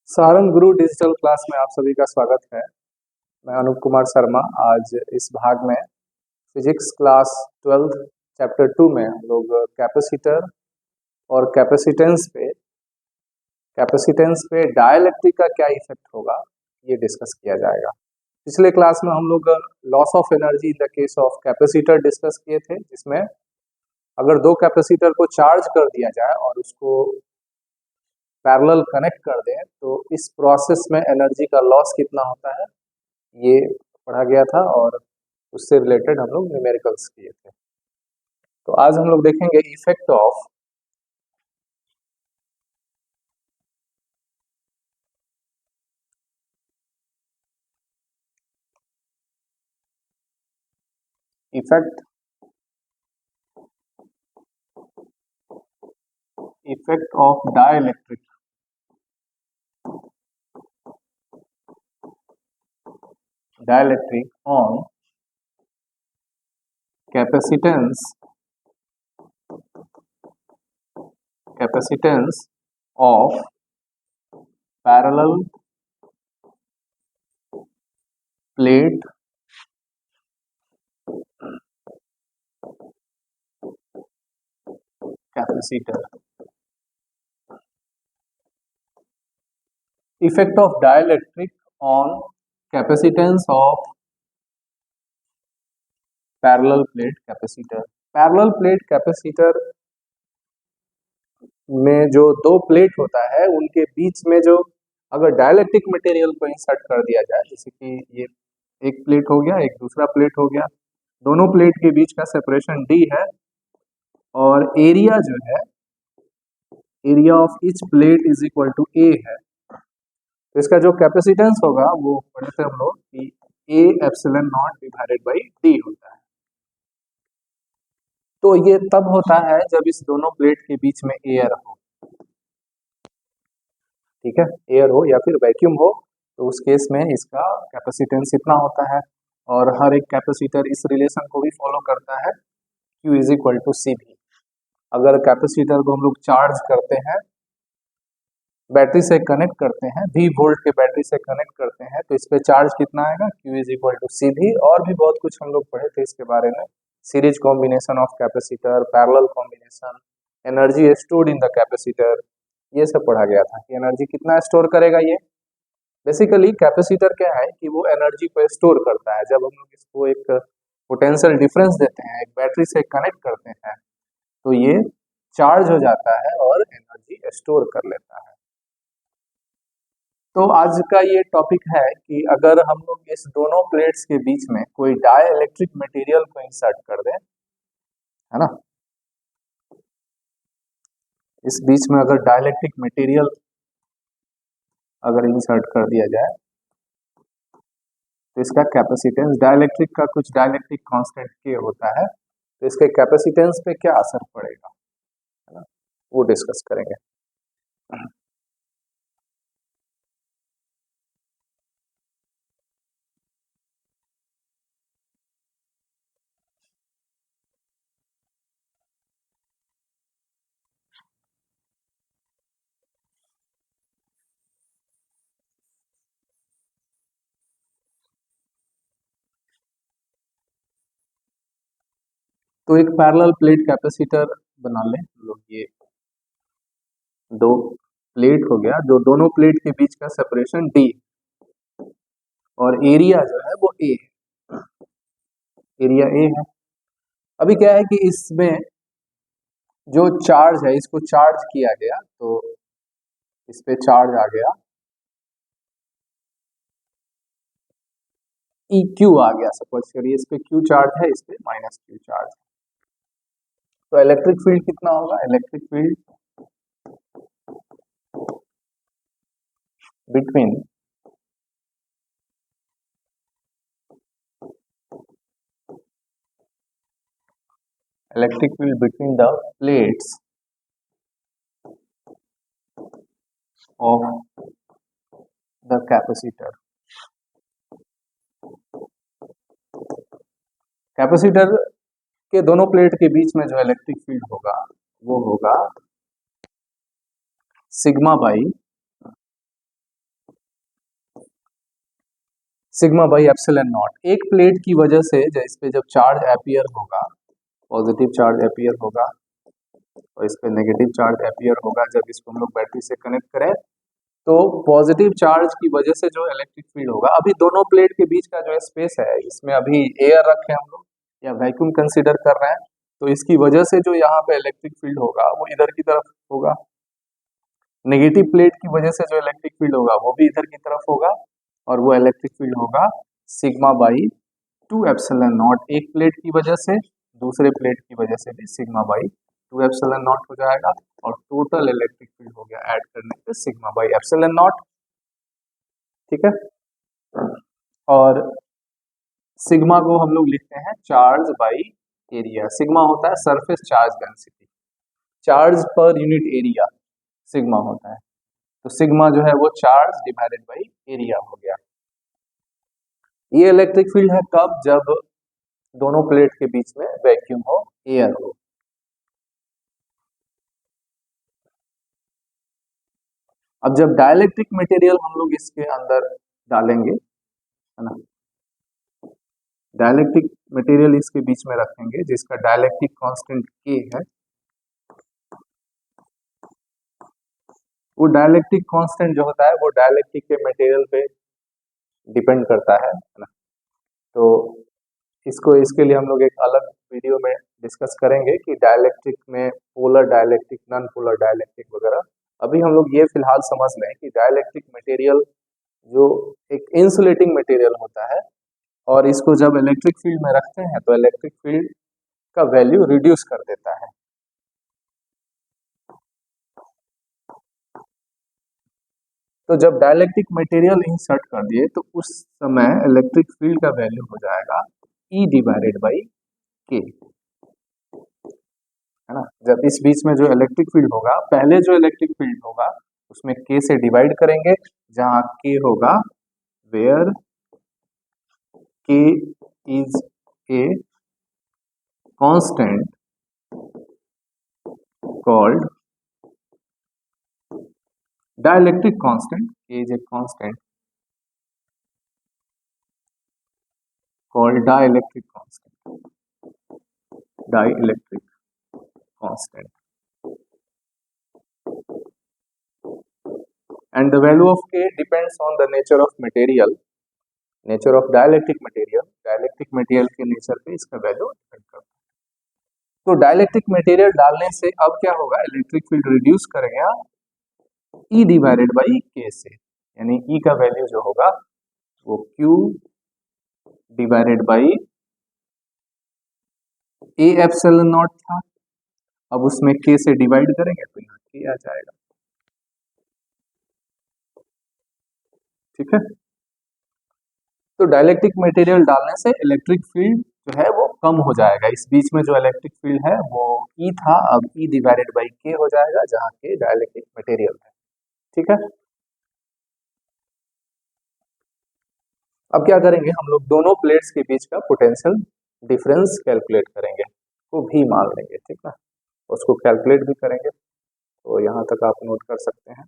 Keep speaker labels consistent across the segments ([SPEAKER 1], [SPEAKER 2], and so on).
[SPEAKER 1] सारंग गुरु digital class में आप सभी का स्वागत है। मैं अनूप कुमार शर्मा। आज इस भाग में फिजिक्स क्लास 12 चैप्टर 2 में हम लोग कैपेसिटर और कैपेसिटेंस पे डाइलेक्ट्रिक का क्या इफेक्ट होगा ये डिस्कस किया जाएगा। पिछले क्लास में हम लोग loss of energy in the case of capacitor discuss किए थे, जिसमें अगर दो कैपेसिटर को चार्ज कर दिया जाए और उसको पैरेलल कनेक्ट कर दें तो इस प्रोसेस में एनर्जी का लॉस कितना होता है ये पढ़ा गया था और उससे रिलेटेड हम लोग न्यूमेरिकल्स किए थे। तो आज हम लोग देखेंगे effect of effect of dielectric on capacitance of parallel plate capacitor. Effect of dielectric on capacitance of parallel plate capacitor. Parallel plate capacitor में जो दो प्लेट होता है उनके बीच में जो अगर डाइलेक्ट्रिक मटेरियल को इंसर्ट कर दिया जाए, जैसे कि ये एक प्लेट हो गया, एक दूसरा प्लेट हो गया, दोनों प्लेट के बीच का सेपरेशन d है और एरिया जो है, area of each plate is equal to a है। तो इसका जो कैपेसिटेंस होगा वो पढ़े थे हम लोग कि a epsilon not divided by d होता है। तो ये तब होता है जब इस दोनों प्लेट के बीच में एयर हो, ठीक है, एयर हो या फिर वैक्यूम हो, तो उस केस में इसका कैपेसिटेंस इतना होता है। और हर एक कैपेसिटर इस रिलेशन को भी फॉलो करता है, Q इज इक्वल टू सी भी। अगर कैपेसिटर को हम लोग चार्ज करते हैं, बैटरी से कनेक्ट करते हैं, V वोल्ट के बैटरी से कनेक्ट करते हैं, तो इस पे चार्ज कितना आएगा, Q इज इक्वल टू सी भी। और भी बहुत कुछ हम लोग पढ़े थे इसके बारे में, series combination of capacitor, parallel combination, energy stored in the capacitor, ये सब पढ़ा गया था कि एनर्जी कितना स्टोर करेगा। ये बेसिकली कैपेसिटर क्या है कि वो एनर्जी को स्टोर करता है। जब हम लोग इसको एक पोटेंशियल डिफरेंस देते हैं, एक बैटरी से कनेक्ट करते हैं, तो ये चार्ज हो जाता है और एनर्जी स्टोर कर लेता है। तो आज का ये टॉपिक है कि अगर हम लोग इस दोनों प्लेट्स के बीच में कोई डाइलेक्ट्रिक मटेरियल को इंसर्ट कर दें, है ना, इस बीच में अगर डाइलेक्ट्रिक मटेरियल अगर इंसर्ट कर दिया जाए तो इसका कैपेसिटेंस, डाइलेक्ट्रिक का कुछ डाइलेक्ट्रिक कांस्टेंट के होता है, तो इसके कैपेसिटेंस पे क्या असर पड़ेगा, है ना, वो डिस्कस करेंगे। तो एक पैरेलल प्लेट कैपेसिटर बना लें लोग। ये दो प्लेट हो गया, जो दोनों प्लेट के बीच का सेपरेशन d और एरिया जो है वो a है, एरिया a है। अभी क्या है कि इसमें जो चार्ज है, इसको चार्ज किया गया तो इस पे चार्ज आ गया, EQ आ गया। सपोज करिए इस पे Q चार्ज है, इस पे माइनस Q चार्ज है, तो इलेक्ट्रिक फील्ड कितना होगा, electric field between the plates of the capacitor. Capacitor के दोनों प्लेट के बीच में जो इलेक्ट्रिक फील्ड होगा वो होगा sigma by sigma by epsilon not. एक प्लेट की वजह से इस पे जब चार्ज अपीयर होगा, पॉजिटिव चार्ज अपीयर होगा और इस पे नेगेटिव चार्ज अपीयर होगा, जब इसको हम लोग बैटरी से कनेक्ट करें तो पॉजिटिव चार्ज की वजह से जो इलेक्ट्रिक फील्ड होगा, अभी दोनों प्लेट के बीच का जो स्पेस है इसमें अभी एयर रखे हम लोग या वैक्यूम कंसीडर कर रहे हैं, तो इसकी वजह से जो यहाँ पे इलेक्ट्रिक फील्ड होगा वो इधर की तरफ होगा। नेगेटिव प्लेट की वजह से जो इलेक्ट्रिक फील्ड होगा वो भी इधर की तरफ होगा और वो इलेक्ट्रिक फील्ड होगा सिग्मा बाई 2 एप्सिलॉन नॉट। एक प्लेट की वजह से, दूसरे प्लेट की वजह से भी सिग्मा बाई 2 एप्सिलॉन नॉट हो जाएगा और टोटल इलेक्ट्रिक फील्ड हो गया ऐड करने पे सिग्मा बाई एप्सिलॉन नॉट। ठीक है, और सिग्मा को हम लोग लिखते हैं चार्ज बाई एरिया। सिग्मा होता है surface charge density, charge per unit area sigma होता है, तो सिग्मा जो है वो चार्ज डिवाइडेड बाई एरिया हो गया। ये इलेक्ट्रिक फील्ड है कब, जब दोनों प्लेट के बीच में वैक्यूम हो, एयर हो। अब जब डाइलेक्ट्रिक मटेरियल हम लोग इसके अंदर डालेंगे, है ना, डाइलेक्ट्रिक मटेरियल इसके बीच में रखेंगे जिसका डाइलेक्ट्रिक कांस्टेंट K है, वो डाइलेक्ट्रिक कांस्टेंट जो होता है वो डाइलेक्ट्रिक के मटेरियल पे डिपेंड करता है ना। तो इसके लिए हम लोग एक अलग वीडियो में डिस्कस करेंगे कि डाइलेक्ट्रिक में polar dielectric, non polar dielectric वगैरह। अभी हम लोग ये फिलहाल समझ लें कि डाइलेक्ट्रिक मटेरियल जो एक इंसुलेटिंग मटेरियल होता है और इसको जब इलेक्ट्रिक फील्ड में रखते हैं तो इलेक्ट्रिक फील्ड का वैल्यू रिड्यूस कर देता है। तो जब डाइलेक्ट्रिक मटेरियल इंसर्ट कर दिए तो उस समय इलेक्ट्रिक फील्ड का वैल्यू हो जाएगा E डिवाइडेड बाई K, है ना। जब इस बीच में जो इलेक्ट्रिक फील्ड होगा, पहले जो इलेक्ट्रिक फील्ड होगा उसमें K से डिवाइड करेंगे, जहां K होगा where K is a constant called dielectric constant, K is a constant called dielectric constant, dielectric constant, and the value of K depends on the nature of material, nature of dielectric material, dielectric material के nature पे इसका value depend करता है। तो dielectric material डालने से अब क्या होगा, इलेक्ट्रिक फील्ड रिड्यूस करेगा E डिवाइडेड बाई K से, यानी E का वैल्यू जो होगा वो Q divided by A epsilon not था, अब उसमें K से डिवाइड करेंगे तो यहाँ K आ जाएगा। ठीक है, तो डाइलेक्ट्रिक मटेरियल डालने से इलेक्ट्रिक फील्ड जो है वो कम हो जाएगा। इस बीच में जो इलेक्ट्रिक फील्ड है वो E था, अब E डिवाइडेड बाई K हो जाएगा, जहाँ K डाइलेक्ट्रिक मटेरियल है। ठीक है, अब क्या करेंगे हम लोग, दोनों प्लेट्स के बीच का पोटेंशियल डिफरेंस कैलकुलेट करेंगे, को भी मान लेंगे। ठीक है, उसको कैलकुलेट भी करेंगे, तो यहाँ तक आप नोट कर सकते हैं।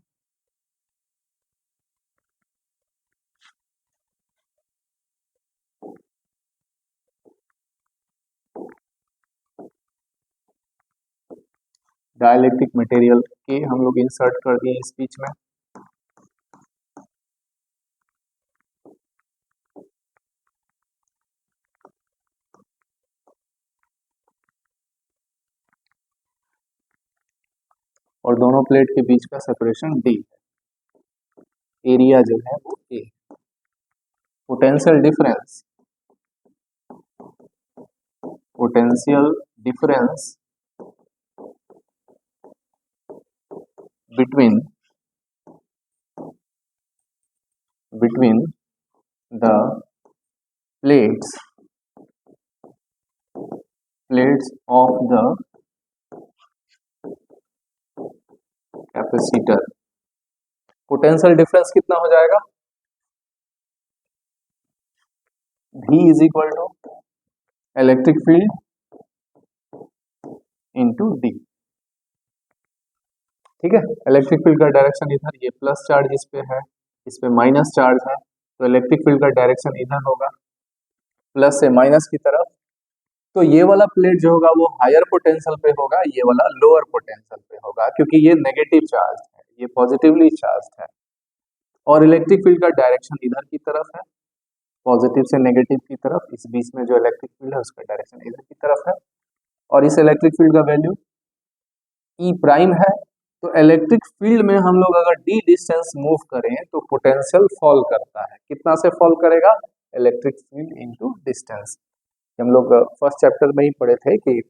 [SPEAKER 1] डाइलेक्ट्रिक मटेरियल के हम लोग इंसर्ट कर दिए इस बीच में, और दोनों प्लेट के बीच का सेपरेशन D है, एरिया जो है वो A। Potential difference between the plates of the capacitor, potential difference कितना हो जाएगा, V is equal to electric field into D। ठीक है, इलेक्ट्रिक फील्ड का डायरेक्शन इधर, ये प्लस चार्ज इस पे है, इस पे माइनस चार्ज है, तो इलेक्ट्रिक फील्ड का डायरेक्शन इधर होगा, प्लस से माइनस की तरफ। तो ये वाला प्लेट जो होगा वो हायर पोटेंशियल पे होगा, ये वाला लोअर पोटेंशियल पे होगा, क्योंकि ये नेगेटिव चार्ज है, ये पॉजिटिवली चार्ज है। और इलेक्ट्रिक फील्ड का डायरेक्शन इधर की तरफ है, पॉजिटिव से नेगेटिव की तरफ। इस बीच में जो इलेक्ट्रिक फील्ड है उसका डायरेक्शन इधर की तरफ है। और इस इलेक्ट्रिक फील्ड का वैल्यू ई प्राइम है। तो इलेक्ट्रिक फील्ड में हम लोग अगर डी डिस्टेंस मूव करें तो पोटेंशियल फॉल करता है। कितना से फॉल करेगा? Electric field into distance. हम लोग फर्स्ट चैप्टर में ही पढ़े थे कि,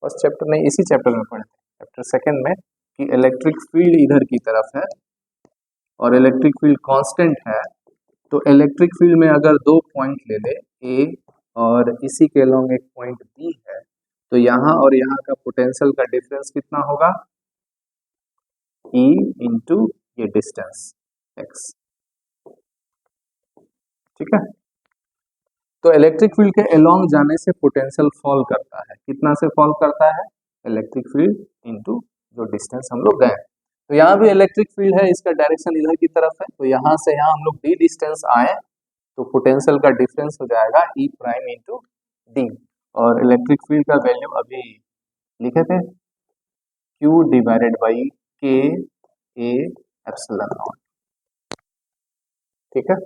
[SPEAKER 1] फर्स्ट चैप्टर नहीं, इसी चैप्टर में पढ़े थे, चैप्टर सेकंड में, कि इलेक्ट्रिक फील्ड इधर की तरफ है और इलेक्ट्रिक फील्ड कांस्टेंट है। तो इलेक्ट्रिक फील्ड में अगर दो पॉइंट ले ले, ए और इसी के अलोंग एक पॉइंट बी है, तो यहाँ और यहाँ का पोटेंशियल का डिफरेंस कितना होगा? ई इंटू ये डिस्टेंस एक्स। ठीक है। तो इलेक्ट्रिक फील्ड के अलोंग जाने से पोटेंशियल फॉल करता है। कितना से फॉल करता है? इलेक्ट्रिक फील्ड इंटू जो डिस्टेंस हम लोग गए। तो यहाँ भी इलेक्ट्रिक फील्ड है, इसका डायरेक्शन इधर की तरफ है। तो यहाँ से यहाँ हम लोग डी डिस्टेंस आए तो पोटेंशियल का डिफरेंस हो जाएगा ई प्राइम इंटू डी। और इलेक्ट्रिक फील्ड का वैल्यू अभी लिखे थे, क्यू डिवाइडेड बाई के ए एप्सिलॉन नॉट। ठीक है।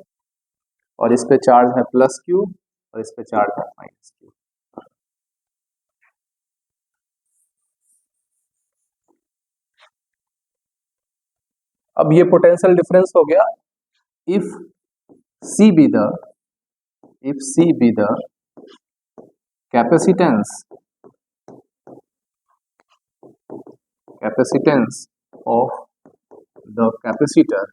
[SPEAKER 1] और इस पे चार्ज है प्लस क्यू और इस पे चार्ज है माइनस क्यू। अब ये पोटेंशियल डिफरेंस हो गया। If C be the capacitance of the capacitor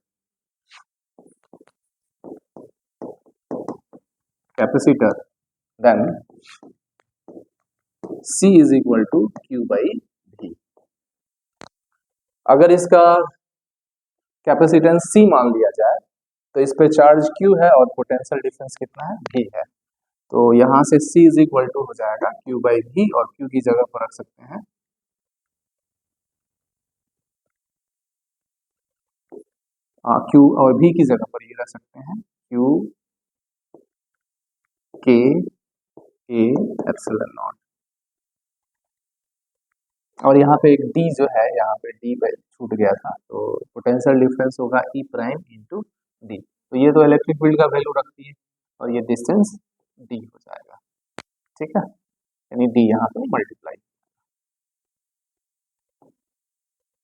[SPEAKER 1] then C is equal to Q by V। अगर इसका कैपेसिटेंस C मान लिया जाए तो इस पे चार्ज Q है और पोटेंशियल डिफरेंस कितना है? V है। तो यहाँ से C इज इक्वल टू हो जाएगा Q बाई V, और Q की जगह पर रख सकते हैं Q, और V की जगह पर ये रख सकते हैं Q K A epsilon not. और यहाँ पे एक D जो है, यहाँ पे D छूट गया था, तो पोटेंशियल डिफरेंस होगा E प्राइम इंटू डी। तो ये तो इलेक्ट्रिक फील्ड का वैल्यू रखती है और ये डिस्टेंस D हो जाएगा। ठीक है, यानी D यहाँ पे मल्टीप्लाई,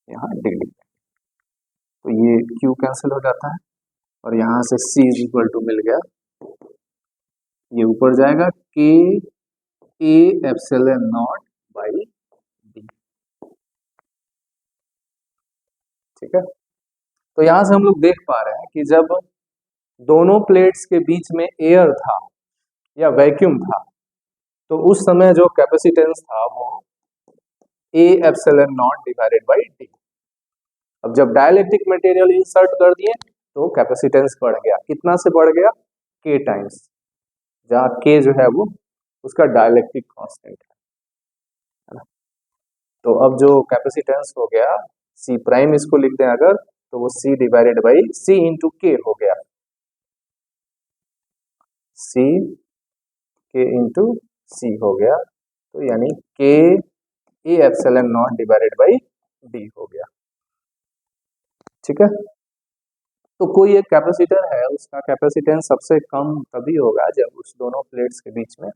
[SPEAKER 1] यहाँ D। तो ये Q कैंसिल हो जाता है और यहाँ से C इज इक्वल टू मिल गया, ये ऊपर जाएगा K A epsilon not by D। ठीक है। तो यहाँ से हम लोग देख पा रहे हैं कि जब दोनों प्लेट्स के बीच में एयर था या वैक्यूम था तो उस समय जो कैपेसिटेंस था वो A epsilon not divided by D। अब जब डाइलेक्ट्रिक मटेरियल इंसर्ट कर दिए तो कैपेसिटेंस बढ़ गया। कितना से बढ़ गया? K टाइम्स, जहाँ K जो है वो उसका डाइलेक्ट्रिक कांस्टेंट है ना। तो अब जो कैपेसिटेंस हो गया C प्राइम, इसको लिख दें अगर, तो वो C divided by C into K हो गया, C K इंटू C हो गया। तो यानी K A epsilon not divided by D हो गया। ठीक है। तो कोई एक कैपेसिटर है, उसका कैपेसिटेंस सबसे कम तभी होगा जब उस दोनों प्लेट्स के बीच में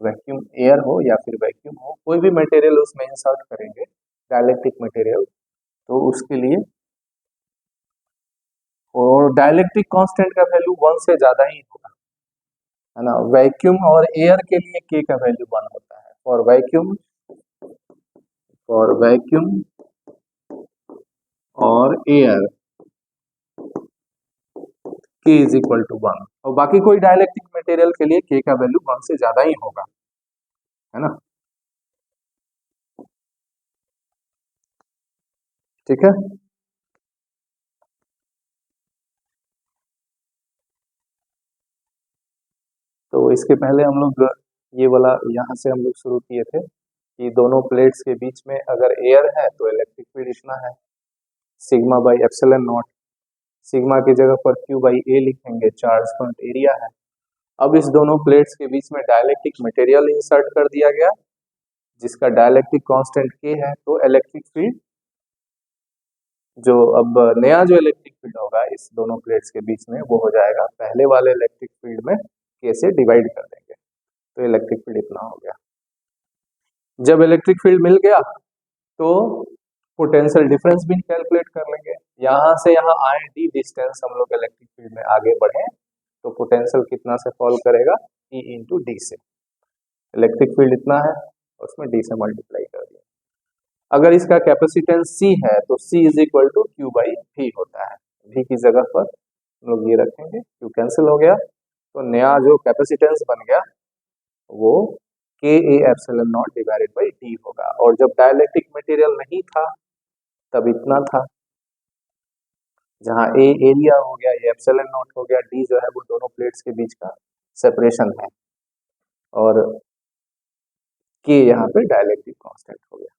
[SPEAKER 1] वैक्यूम एयर हो या फिर वैक्यूम हो, कोई भी मटेरियल उसमें इंसर्ट करेंगे, डाइलेक्ट्रिक मटेरियल, तो उसके लिए, और डाइलेक्ट्रिक कांस्टेंट का वैल्यू 1 से ज्यादा ही होगा, है ना। वैक्यूम और एयर के लिए K का वैल्यू 1 होता है। फॉर वैक्यूम और air K is equal to 1, और बाकी कोई डाइलेक्ट्रिक मटेरियल के लिए K का वैल्यू 1 से ज्यादा ही होगा, है ना। ठीक है। तो इसके पहले हम लोग ये वाला यहाँ से हम लोग शुरू किए थे कि दोनों प्लेट्स के बीच में अगर एयर है तो इलेक्ट्रिक फील्ड इतना है, sigma by epsilon not. Sigma की जगह पर Q बाई ए लिखेंगे, चार्ज पॉइंट एरिया है। अब इस दोनों प्लेट्स के बीच में डाइलेक्ट्रिक मटेरियल इंसर्ट कर दिया गया जिसका डाइलेक्ट्रिक कांस्टेंट K है, तो इलेक्ट्रिक फील्ड जो अब नया जो इलेक्ट्रिक फील्ड होगा इस दोनों प्लेट्स के बीच में वो हो जाएगा पहले वाले इलेक्ट्रिक फील्ड में K से डिवाइड कर देंगे, तो इलेक्ट्रिक फील्ड इतना हो गया। जब इलेक्ट्रिक फील्ड मिल गया तो पोटेंशियल डिफरेंस भी कैलकुलेट कर लेंगे। यहाँ से यहाँ आए d डिस्टेंस हम लोग इलेक्ट्रिक फील्ड में आगे बढ़े तो पोटेंशियल कितना से फॉल करेगा, E इंटू डी से। इलेक्ट्रिक फील्ड इतना है उसमें d से मल्टीप्लाई कर दिया। अगर इसका कैपेसिटेंस C है तो C is equal to Q by V होता है। V की जगह पर हम लोग ये रखेंगे, Q कैंसिल हो गया तो नया जो कैपेसिटेंस बन गया वो K A epsilon not divided by D होगा। और जब डाइलेक्ट्रिक मटेरियल नहीं था तब इतना था, जहाँ A एरिया हो गया, ये एप्सिलॉन नॉट हो गया, D जो है वो दोनों प्लेट्स के बीच का सेपरेशन है और K यहाँ पे डाइलेक्ट्रिक कांस्टेंट हो गया।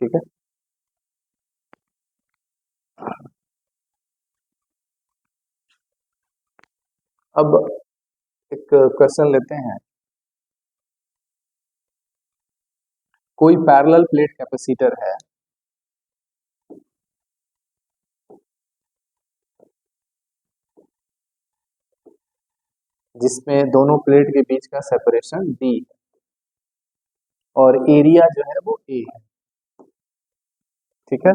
[SPEAKER 1] ठीक है, अब एक क्वेश्चन लेते हैं। कोई पैरेलल प्लेट कैपेसिटर है जिसमें दोनों प्लेट के बीच का सेपरेशन D है और एरिया जो है वो A है। ठीक है,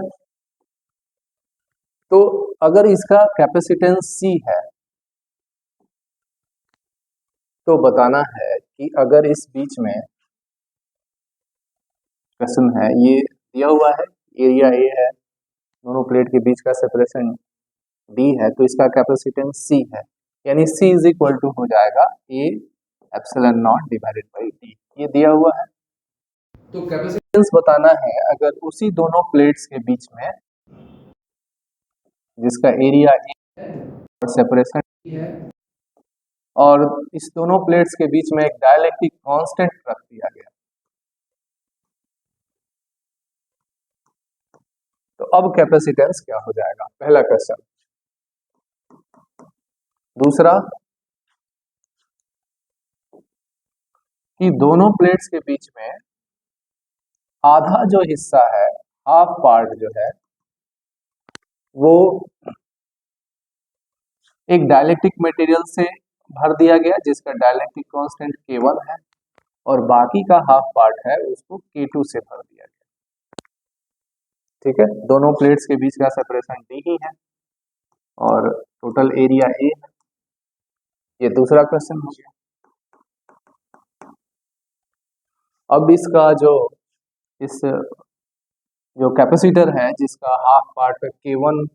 [SPEAKER 1] तो अगर इसका कैपेसिटेंस C है तो बताना है कि अगर इस बीच में क्वेश्चन है, ये दिया हुआ है एरिया A है, दोनों प्लेट के बीच का सेपरेशन D है, तो इसका कैपेसिटेंस C है, यानी C इज इक्वल टू हो जाएगा A epsilon not divided by D। ये दिया हुआ है, तो कैपेसिटेंस बताना है अगर उसी दोनों प्लेट्स के बीच में जिसका एरिया A है और सेपरेशन D है और इस दोनों प्लेट्स के बीच में एक डाइलेक्ट्रिक कांस्टेंट रख दिया गया, तो अब कैपेसिटेंस क्या हो जाएगा, पहला क्वेश्चन। दूसरा कि दोनों प्लेट्स के बीच में आधा जो हिस्सा है, हाफ पार्ट जो है वो एक डाइलेक्ट्रिक मटेरियल से भर दिया गया जिसका डाइलेक्ट्रिक कांस्टेंट K1 है और बाकी का हाफ पार्ट है उसको K2 से भर दिया गया। ठीक है, दोनों प्लेट्स के बीच का सेपरेशन D ही है और टोटल एरिया A है। ये दूसरा क्वेश्चन हो गया। अब इसका इस जो कैपेसिटर है जिसका हाफ पार्ट K1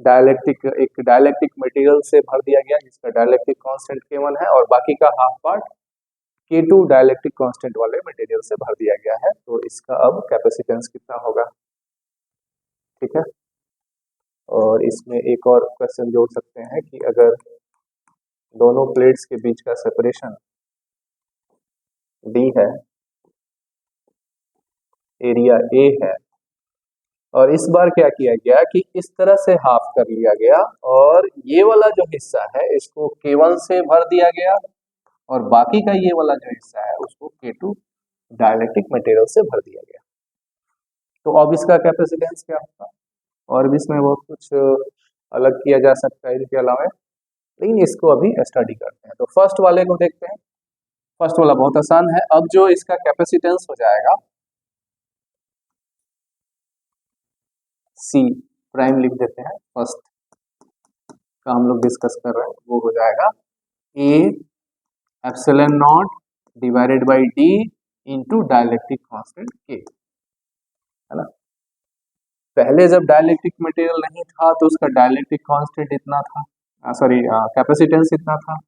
[SPEAKER 1] एक डाइलेक्ट्रिक मटेरियल से भर दिया गया जिसका डाइलेक्ट्रिक कांस्टेंट K1 है और बाकी का half part K2 dielectric constant वाले मटेरियल से भर दिया गया है, तो इसका अब कैपेसिटेंस कितना होगा। ठीक है, और इसमें एक और क्वेश्चन जोड़ सकते हैं कि अगर दोनों प्लेट्स के बीच का सेपरेशन D है, एरिया A है और इस बार क्या किया गया कि इस तरह से हाफ कर लिया गया और ये वाला जो हिस्सा है इसको K1 से भर दिया गया और बाकी का ये वाला जो हिस्सा है उसको K2 डाइलेक्ट्रिक मटेरियल से भर दिया गया। तो अब इसका कैपेसिटेंस क्या होगा, और भी इसमें बहुत कुछ अलग किया जा सकता है इसके अलावा, लेकिन इसको अभी स्टडी करते हैं। तो फर्स्ट वाले को देखते हैं। फर्स्ट वाला बहुत आसान है। अब जो इसका कैपेसिटेंस हो जाएगा C प्राइम लिख देते हैं, फर्स्ट का हम लोग डिस्कस कर रहे हैं, वो हो जाएगा A epsilon not divided by D into dielectric constant K, है ना। पहले जब डाइलेक्ट्रिक मटेरियल नहीं था तो उसका डाइलेक्ट्रिक कांस्टेंट इतना था, कैपेसिटेंस इतना था।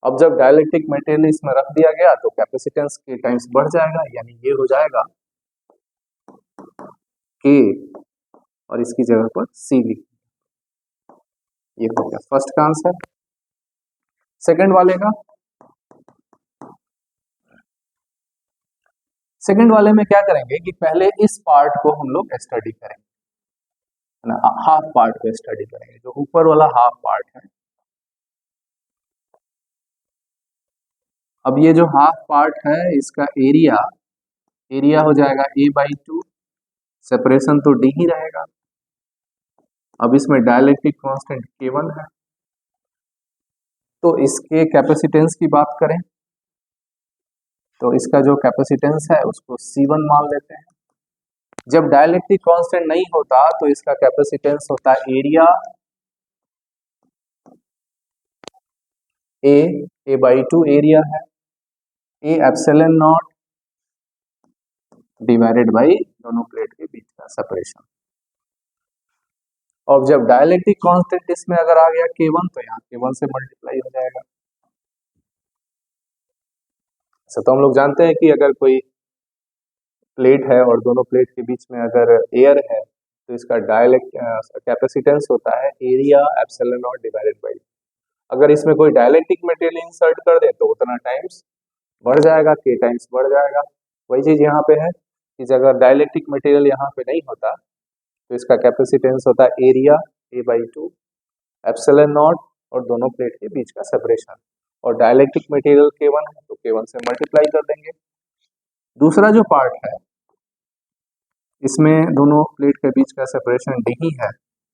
[SPEAKER 1] अब जब डाइलेक्ट्रिक मटेरियल इसमें रख दिया गया तो कैपेसिटेंस के टाइम्स बढ़ जाएगा, यानी ये हो जाएगा K और इसकी जगह पर C लिख, ये हो गया फर्स्ट का आंसर। सेकंड वाले का, सेकंड वाले में क्या करेंगे कि पहले इस पार्ट को हम लोग स्टडी करेंगे। ना, हाफ पार्ट को स्टडी करेंगे, जो ऊपर वाला हाफ पार्ट है। अब ये जो हाफ पार्ट है इसका एरिया हो जाएगा a/2, सेपरेशन तो d ही रहेगा। अब इसमें डाइलेक्ट्रिक कांस्टेंट K1 है, तो इसके कैपेसिटेंस की बात करें तो इसका जो कैपेसिटेंस है उसको C1 मान लेते हैं। जब डाइलेक्ट्रिक कांस्टेंट नहीं होता तो इसका कैपेसिटेंस होता है एरिया a/2 एरिया है, a epsilon not divided by दोनों प्लेट के बीच का सेपरेशन। और जब डाइलेक्ट्रिक कांस्टेंट इसमें अगर आ गया K1 तो यहाँ K1 से मल्टीप्लाई हो जाएगा। तो हम लोग जानते हैं कि अगर कोई प्लेट है और दोनों प्लेट के बीच में अगर एयर है तो इसका कैपेसिटेंस होता है area epsilon not divided by. अगर इसमें कोई डाइलेक्ट्रिक मटेरियल इंसर्ट कर दे तो उतना टाइम्स बढ़ जाएगा, K टाइम्स बढ़ जाएगा। वही चीज यहाँ पे है कि अगर डाइलेक्ट्रिक मटेरियल यहाँ पे नहीं होता तो इसका कैपेसिटेंस होता है एरिया a/2 एप्सिलॉन नॉट और दोनों प्लेट के बीच का सेपरेशन, और डाइलेक्ट्रिक मटेरियल K1 है तो K1 से मल्टीप्लाई कर देंगे। दूसरा जो पार्ट है इसमें दोनों प्लेट के बीच का सेपरेशन d ही है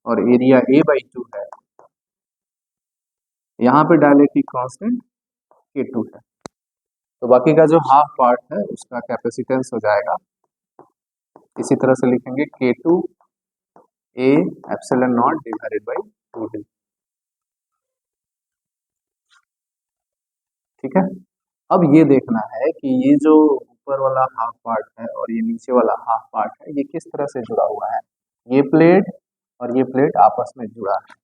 [SPEAKER 1] और एरिया a/2 है। यहाँ पे डाइलेक्ट्रिक कांस्टेंट K2 है, तो बाकी का जो हाफ पार्ट है उसका कैपेसिटेंस हो जाएगा, इसी तरह से लिखेंगे K2 a epsilon not divided by 2d। ठीक है, अब ये देखना है कि ये जो ऊपर वाला हाफ पार्ट है और ये नीचे वाला हाफ पार्ट है ये किस तरह से जुड़ा हुआ है। ये प्लेट और ये प्लेट आपस में जुड़ा है,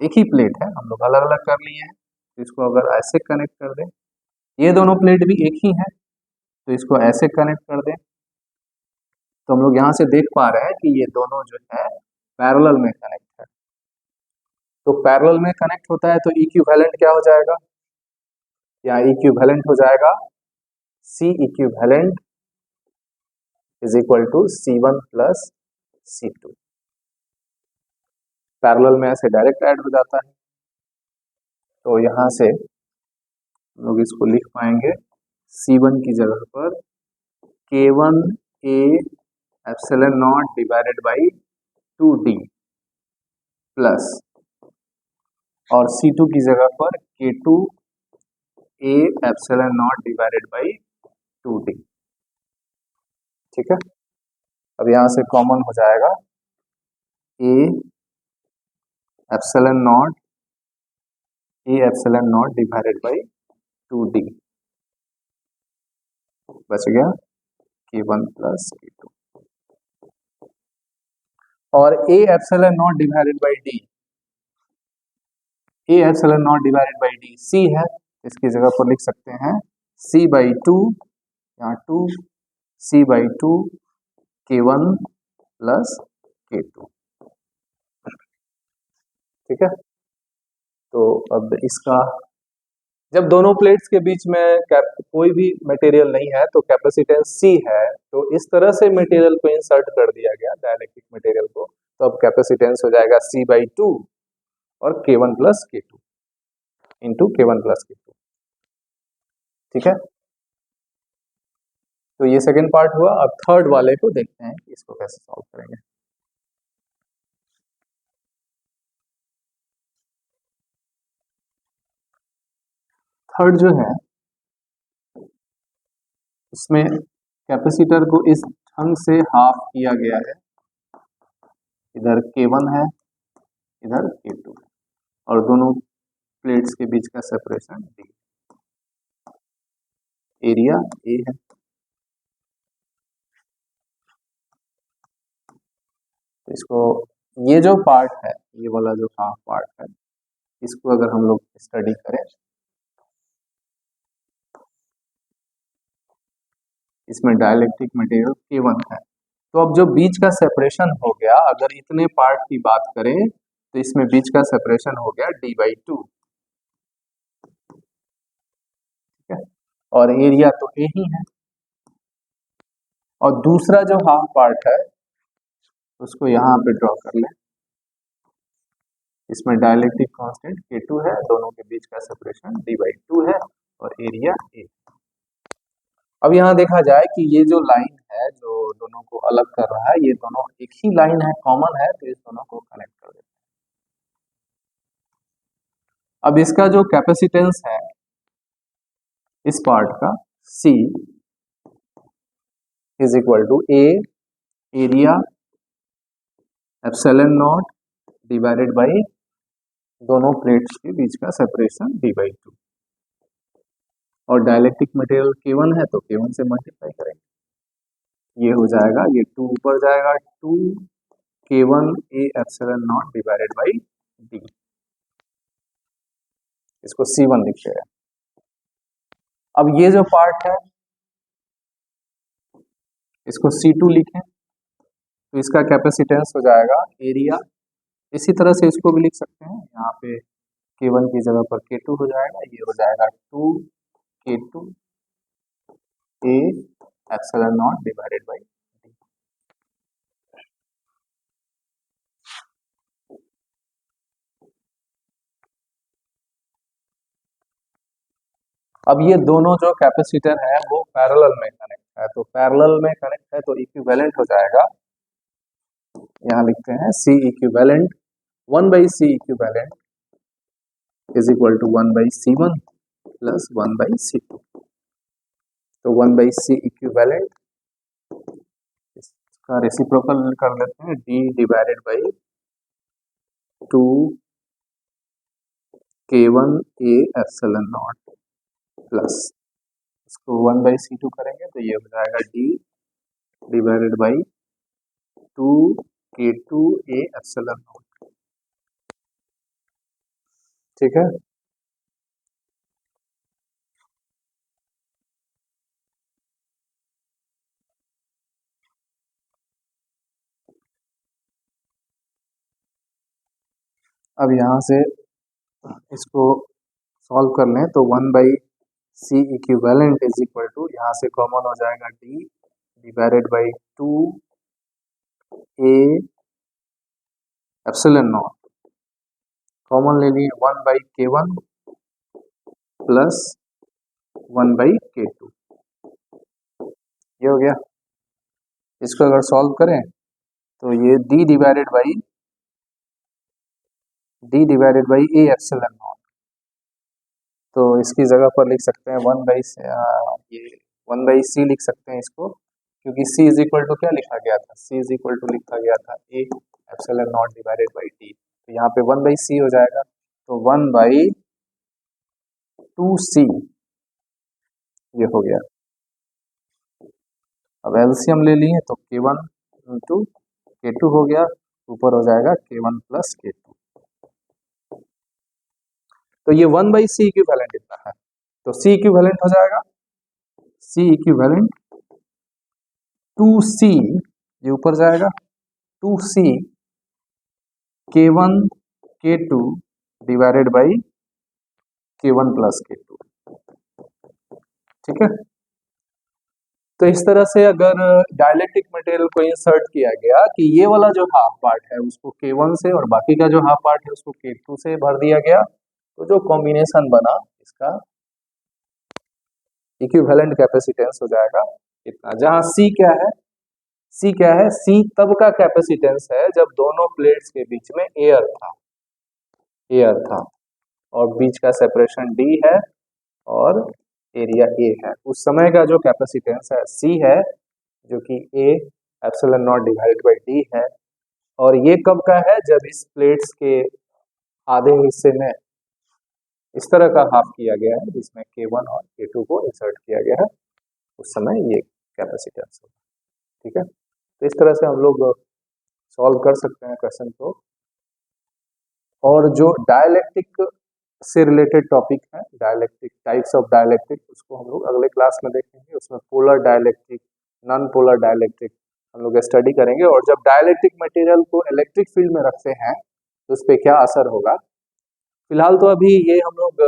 [SPEAKER 1] एक ही प्लेट है, हम लोग अलग अलग कर लिए हैं। तो इसको अगर ऐसे कनेक्ट कर दें, ये दोनों प्लेट भी एक ही है तो इसको ऐसे कनेक्ट कर दें, तो हम लोग यहाँ से देख पा रहे हैं कि ये दोनों जो है पैरेलल में कनेक्ट है। तो पैरेलल में कनेक्ट होता है तो इक्विवेलेंट क्या हो जाएगा, या इक्विवेलेंट हो जाएगा C equivalent is equal to C1 plus C2। Parallel में ऐसे डायरेक्ट ऐड हो जाता है, तो यहाँ से हम लोग इसको लिख पाएंगे C1 की जगह पर K1 a epsilon not divided by 2d plus, और C2 की जगह पर K2 a epsilon not divided by 2d। ठीक है, अब यहाँ से कॉमन हो जाएगा a epsilon not divided by 2d, बच गया K1 प्लस K2, और a epsilon not divided by d, a epsilon not divided by d c है, इसकी जगह पर लिख सकते हैं C/2, यहाँ 2 C/2 K1 प्लस K2। ठीक है, तो अब इसका जब दोनों प्लेट्स के बीच में कोई भी मटेरियल नहीं है तो कैपेसिटेंस C है, तो इस तरह से मटेरियल को इंसर्ट कर दिया गया डाइलेक्ट्रिक मटेरियल को, तो अब कैपेसिटेंस हो जाएगा C/2 और K1 plus K2 into K1 plus K2। ठीक है, तो ये सेकेंड पार्ट हुआ। अब थर्ड वाले को देखते हैं कि इसको कैसे सॉल्व करेंगे। थर्ड जो है इसमें कैपेसिटर को इस ढंग से हाफ किया गया है, इधर K1 है इधर K2 है और दोनों प्लेट्स के बीच का सेपरेशन D, एरिया A है। तो इसको ये जो पार्ट है, ये वाला जो हाफ पार्ट है, इसको अगर हम लोग स्टडी करें, इसमें डाइलेक्ट्रिक मटेरियल K1 है, तो अब जो बीच का सेपरेशन हो गया, अगर इतने पार्ट की बात करें तो इसमें बीच का सेपरेशन हो गया D/2। ठीक है, और एरिया तो A ही है, और दूसरा जो हाफ पार्ट है उसको यहाँ पे ड्रॉ कर लें। इसमें डाइलेक्ट्रिक कांस्टेंट K2 है, दोनों के बीच का सेपरेशन d/2 है और एरिया A। अब यहाँ देखा जाए कि ये जो लाइन है जो दोनों को अलग कर रहा है, ये दोनों एक ही लाइन है, कॉमन है, तो इस दोनों को कनेक्ट कर देते हैं। अब इसका जो कैपेसिटेंस है इस पार्ट का C is equal to A area epsilon not divided by दोनों प्लेट्स के बीच का सेपरेशन d/2 और डाइलेक्ट्रिक मटेरियल K1 है तो K1 से मल्टीप्लाई करेंगे, ये हो जाएगा, ये 2 ऊपर जाएगा, 2 K1 A epsilon not divided by D, इसको C1 लिखते हैं। अब ये जो पार्ट है इसको C2 लिखें तो इसका कैपेसिटेंस हो जाएगा एरिया, इसी तरह से इसको भी लिख सकते हैं, यहाँ पे K1 की जगह पर K2 हो जाएगा, ये हो जाएगा 2 K2 A epsilon not divided by D। अब ये दोनों जो कैपेसिटर है वो पैरेलल में कनेक्ट है, तो पैरेलल में कनेक्ट है तो इक्विवेलेंट हो जाएगा, यहाँ लिखते हैं C equivalent 1/C equivalent is equal to 1/C1 plus 1/C2, तो 1/C इक्विवेलेंट इसका रेसिप्रोकल कर लेते हैं, D divided by 2 K1 A epsilon not plus इसको 1/C2 करेंगे तो ये हो जाएगा D divided by 2 K2 A epsilon not, ठीक है। अब यहाँ से इसको सॉल्व कर लें तो 1/C equivalent is equal to, यहाँ से कॉमन हो जाएगा D divided by 2 A epsilon not, common ले लिए 1/K1 प्लस 1/K2, ये हो गया। इसको अगर सॉल्व करें तो ये D divided by A epsilon not, तो इसकी जगह पर लिख सकते हैं ये 1/C लिख सकते हैं इसको, क्योंकि C इज इक्वल टू क्या लिखा गया था, C इज इक्वल टू लिखा गया था A epsilon not divided by D, तो यहाँ पे 1/C हो जाएगा, तो 1/2C ये हो गया। अब एलसीएम ले लिए तो K1 इंटू K2 हो गया, ऊपर हो जाएगा K1 प्लस K2, तो ये 1/C इक्विवेलेंट इतना है, तो C इक्विवेलेंट हो जाएगा C इक्विवेलेंट 2C, ये ऊपर जाएगा 2C K1 K2 divided by K1 plus K2, ठीक है। तो इस तरह से अगर डाइलेक्ट्रिक मटेरियल को इंसर्ट किया गया कि ये वाला जो हाफ पार्ट है उसको K1 से और बाकी का जो हाफ पार्ट है उसको K2 से भर दिया गया, तो जो कॉम्बिनेशन बना इसका इक्विवेलेंट कैपेसिटेंस हो जाएगा इतना, जहां C क्या है, C क्या है, C तब का कैपेसिटेंस है जब दोनों प्लेट्स के बीच में एयर था और बीच का सेपरेशन D है और एरिया A है, उस समय का जो कैपेसिटेंस है C है जो कि A epsilon not divided by D है, और ये कब का है, जब इस प्लेट्स के आधे हिस्से में इस तरह का हाफ किया गया है जिसमें K1 और K2 को इंसर्ट किया गया है, उस समय ये कैपेसिटेंस होगा, ठीक है। तो इस तरह से हम लोग सॉल्व कर सकते हैं क्वेश्चन को, और जो डाइलेक्ट्रिक से रिलेटेड टॉपिक है, डाइलेक्ट्रिक टाइप्स ऑफ डाइलेक्ट्रिक, उसको हम लोग अगले क्लास में देखेंगे, उसमें polar dielectric, non polar dielectric हम लोग स्टडी करेंगे, और जब डाइलेक्ट्रिक मटेरियल को इलेक्ट्रिक फील्ड में रखते हैं तो उस पर क्या असर होगा। फिलहाल तो अभी ये हम लोग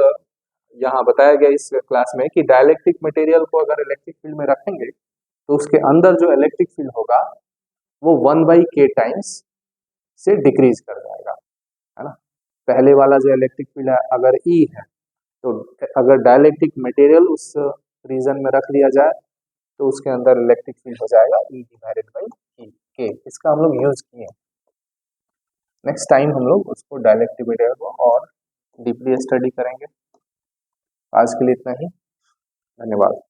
[SPEAKER 1] यहाँ बताया गया इस क्लास में कि डाइलेक्ट्रिक मटेरियल को अगर इलेक्ट्रिक फील्ड में रखेंगे तो उसके अंदर जो इलेक्ट्रिक फील्ड होगा वो 1/K टाइम्स से डिक्रीज कर जाएगा, है ना। पहले वाला जो इलेक्ट्रिक फील्ड है अगर ई है, तो अगर डाइलेक्ट्रिक मटेरियल उस रीजन में रख दिया जाए तो उसके अंदर इलेक्ट्रिक फील्ड हो जाएगा ई डिवाइडेड बाई ई के। इसका हम लोग यूज किए। नेक्स्ट टाइम हम लोग उसको डाइलेक्ट्रिक मटेरियल को और डीपली स्टडी करेंगे। आज के लिए इतना ही, धन्यवाद।